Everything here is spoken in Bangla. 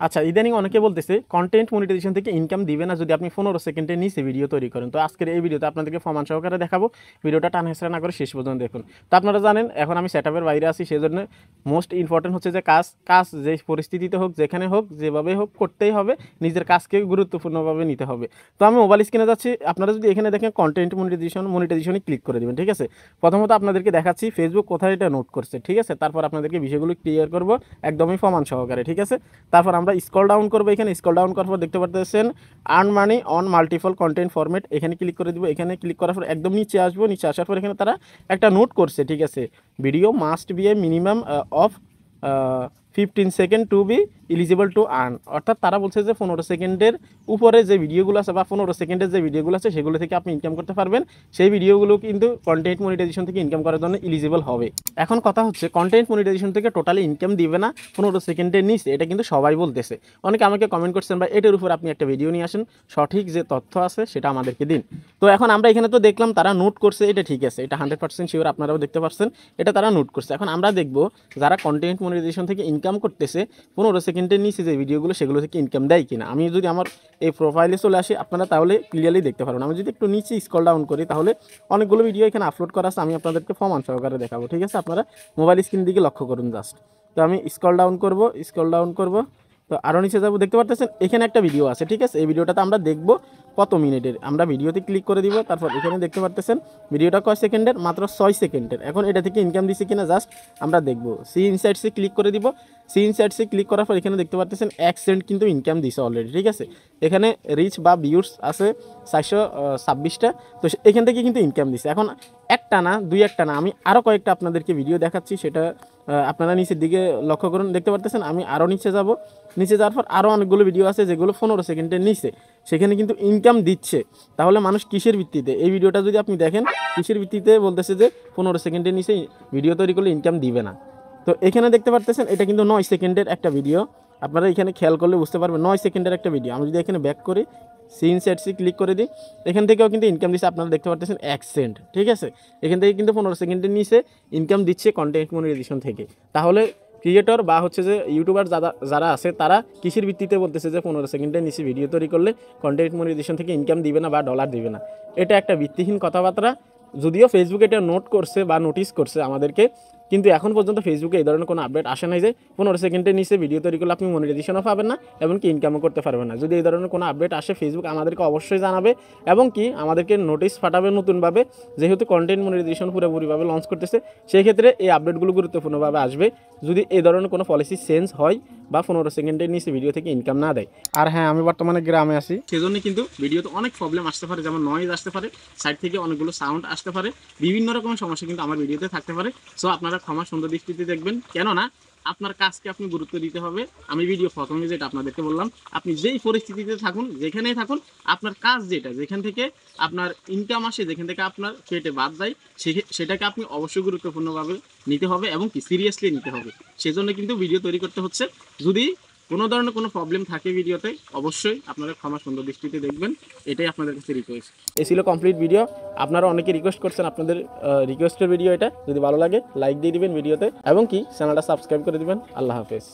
আচ্ছা, ইদানিং অনেকে বলতেছে কন্টেন্ট মনিটাইজেশন থেকে ইনকাম দিবে না যদি আপনি 15 সেকেন্ডের নিচে ভিডিও তৈরি করেন। তো আজকের এই ভিডিওতে আপনাদেরকে প্রমাণ সহকারে দেখাবো। ভিডিওটা টানা হেঁচড়া না করে শেষ পর্যন্ত দেখুন। তো আপনারা জানেন এখন আমি সেটআপের বাইরে আছি, সেজন্য মোস্ট ইম্পর্টেন্ট হচ্ছে যে কাজ যে পরিস্থিতিতে হোক, যেখানে হোক, যেভাবে হোক করতেই হবে, নিজের কাজকে গুরুত্বপূর্ণভাবে নিতে হবে। তো আমি মোবাইল স্ক্রিনে যাচ্ছি, আপনারা যদি এখানে দেখেন কন্টেন্ট মনিটাইজেশনে ক্লিক করে দেবেন, ঠিক আছে। প্রথমত আপনাদেরকে দেখাচ্ছি ফেসবুক কোথায় এটা নোট করছে, ঠিক আছে। তারপর আপনাদেরকে বিষয়গুলো ক্লিয়ার করবো একদমই প্রমাণ সহকারে, ঠিক আছে। তারপর আমরা স্ক্রল ডাউন করবো, এখানে স্ক্রল ডাউন করার পর দেখতে পাচ্ছেন earn money on multiple content format, এখানে ক্লিক করে দিব। এখানে ক্লিক করার পর একদম নিচে আসবো, নিচে আসার পর এখানে তারা একটা নোট করছে, ঠিক আছে। Video must be a minimum of 15 second to be eligible to earn, অর্থাৎ তারা বলছে যে 15 সেকেন্ডের উপরে যে ভিডিওগুলো আছে বা 15 সেকেন্ডের যে ভিডিওগুলো আছে সেগুলো থেকে আপনি ইনকাম করতে পারবেন। সেই ভিডিওগুলো কিন্তু কন্টেন্ট মনিটাইজেশন থেকে ইনকাম করার জন্য এলিজিবল হবে। এখন কথা হচ্ছে কন্টেন্ট মনিটাইজেশন থেকে টোটালি ইনকাম দিবে না 15 সেকেন্ডের নিচে, এটা কিন্তু সবাই বলতেছে। অনেকে আমাকে কমেন্ট করছেন বা এটার উপর আপনি একটা ভিডিও নিয়ে আসেন, সঠিক যে তথ্য আছে সেটা আমাদেরকে দিন। তো এখন আমরা এখানে তো দেখলাম তারা নোট করছে, এটা ঠিক আছে, এটা 100% শিওর, আপনারাও দেখতে পাচ্ছেন এটা তারা নোট করছে। এখন আমরা দেখব যারা কন্টেন্ট মনিটাইজেশন থেকে ইনকাম করতেছে 15 সেকেন্ডের নিচে যে ভিডিওগুলো সেগুলো থেকে ইনকাম দেয় কিনা। আমি যদি আমার এই প্রোফাইলে চলে আসি আপনারা তাহলে ক্লিয়ারলি দেখতে পারবেন। আমি যদি একটু নিচে স্ক্রল ডাউন করি তাহলে অনেকগুলো ভিডিও এখানে আপলোড করা আছে, আমি আপনাদেরকে প্রমাণ সহকারে দেখাবো, ঠিক আছে। আপনারা মোবাইল স্ক্রিন দিকে লক্ষ্য করুন জাস্ট। তো আমি স্ক্রল ডাউন করব, তো আরও নিচে যাবো, দেখতে পাচ্ছেন এখানে একটা ভিডিও আছে, ঠিক আছে। এই ভিডিওটাতে আমরা দেখব কত মিনিটের, আমরা ভিডিওতে ক্লিক করে দিব। তারপর এখানে দেখতে পাচ্ছেন ভিডিওটা কয় সেকেন্ডের, মাত্র 6 সেকেন্ডের। এখন এটা থেকে ইনকাম দিচ্ছে কিনা জাস্ট আমরা দেখব। সি ইনসাইটসে ক্লিক করে দিব। সি ইনসাইটসে ক্লিক করার পর এখানে দেখতে পাচ্ছেন 1 সেন্ট কিন্তু ইনকাম দিছে অলরেডি, ঠিক আছে। এখানে রিচ বা ভিউস আছে 426টা, তো এখান থেকে কিন্তু ইনকাম দিছে। এখন একটা না দুই একটা না, আমি আরও কয়েকটা আপনাদেরকে ভিডিও দেখাচ্ছি, সেটা আপনারা নিচের দিকে লক্ষ্য করুন, দেখতে পাচ্ছেন। আমি আরও নিচে যাব, নিচে যাওয়ার পর আরও অনেকগুলো ভিডিও আছে যেগুলো 15 সেকেন্ডের নিচে, সেখানে কিন্তু ইনকাম দিচ্ছে। তাহলে মানুষ কিসের ভিত্তিতে, এই ভিডিওটা যদি আপনি দেখেন কিসের ভিত্তিতে বলতেছে যে 15 সেকেন্ডের নিচে ভিডিও তৈরি করলে ইনকাম দিবে না। তো এখানে দেখতে পাচ্ছেন এটা কিন্তু 9 সেকেন্ডের একটা ভিডিও, আপনারা এখানে খেয়াল করলে বুঝতে পারবেন 9 সেকেন্ডের একটা ভিডিও। আমি যদি এখানে ব্যাক করি, সিন সেটসি ক্লিক করে দিই, এখান থেকেও কিন্তু ইনকাম দিচ্ছে, আপনারা দেখতে পাচ্ছেন 1 সেন্ট, ঠিক আছে। এখান থেকে কিন্তু 15 সেকেন্ডের নিচে ইনকাম দিচ্ছে কন্টেন্ট মনিটাইজেশন থেকে। তাহলে ক্রিয়েটর বা হচ্ছে যে ইউটিউবার যারা আছে তারা কিসের ভিত্তিতে বলতেছে যে 15 সেকেন্ডের নিচে ভিডিও তৈরি করলে কন্টেন্ট মনিটাইজেশন থেকে ইনকাম দিবে না বা ডলার দিবে না। এটা একটা ভিত্তিহীন কথাবার্তা। যদিও ফেসবুক এটা নোট করছে বা নোটিস করছে আমাদেরকে, কিন্তু এখন পর্যন্ত ফেসবুকে এই ধরনের কোনো আপডেট আসে নাই যে 15 সেকেন্ডের নিচে ভিডিও তৈরি করলে আপনি মনিটাইজেশনও পাবেন না, এমনকি ইনকামও করতে পারবেন না। যদি এই ধরনের কোনো আপডেট আসে ফেসবুক আমাদেরকে অবশ্যই জানাবে, এবং কি আমাদেরকে নোটিশ পাঠাবে নতুনভাবে, যেহেতু কন্টেন্ট মনিটাইজেশন পুরোপুরিভাবে লঞ্চ করতেছে, সেই ক্ষেত্রে এই আপডেটগুলো গুরুত্বপূর্ণভাবে আসবে যদি এই ধরনের কোনো পলিসি চেঞ্জ হয় বা 15 সেকেন্ডের নিচে ভিডিও থেকে ইনকাম না দেয়। আর হ্যাঁ, আমি বর্তমানে গ্রামে আছি, সেজন্য কিন্তু ভিডিওতে অনেক প্রবলেম আসতে পারে, যেমন নয়েজ আসতে পারে, সাইড থেকে অনেকগুলো সাউন্ড আসতে পারে, বিভিন্ন রকমের সমস্যা কিন্তু আমার ভিডিওতে থাকতে পারে। সো আপনারা ক্ষমা সুন্দর দৃষ্টিতে দেখবেন, কেননা আপনার কাজকে আপনি গুরুত্ব দিতে হবে। আমি ভিডিও প্রথমে যেটা আপনাদেরকে বললাম, আপনি যেই পরিস্থিতিতে থাকুন, যেখানেই থাকুন, আপনার কাজ যেটা, যেখান থেকে আপনার ইনকাম আসে, যেখান থেকে আপনার পেটে বাদ যায়, সেটাকে আপনি অবশ্যই গুরুত্বপূর্ণভাবে নিতে হবে এবং কি সিরিয়াসলি নিতে হবে। সেজন্য কিন্তু ভিডিও তৈরি করতে হচ্ছে। যদি কোনো ধরনের কোনো প্রবলেম থাকে ভিডিওতে, অবশ্যই আপনারা ক্ষমা সুন্দর দৃষ্টিতে দেখবেন, এটাই আপনাদের কাছে রিকোয়েস্ট। এই ছিল কমপ্লিট ভিডিও। আপনারা অনেকে রিকোয়েস্ট করছেন, আপনাদের রিকোয়েস্টের ভিডিও এটা। যদি ভালো লাগে লাইক দিয়ে দিবেন ভিডিওতে, এবং কি চ্যানেলটা সাবস্ক্রাইব করে দিবেন। আল্লাহ হাফেজ।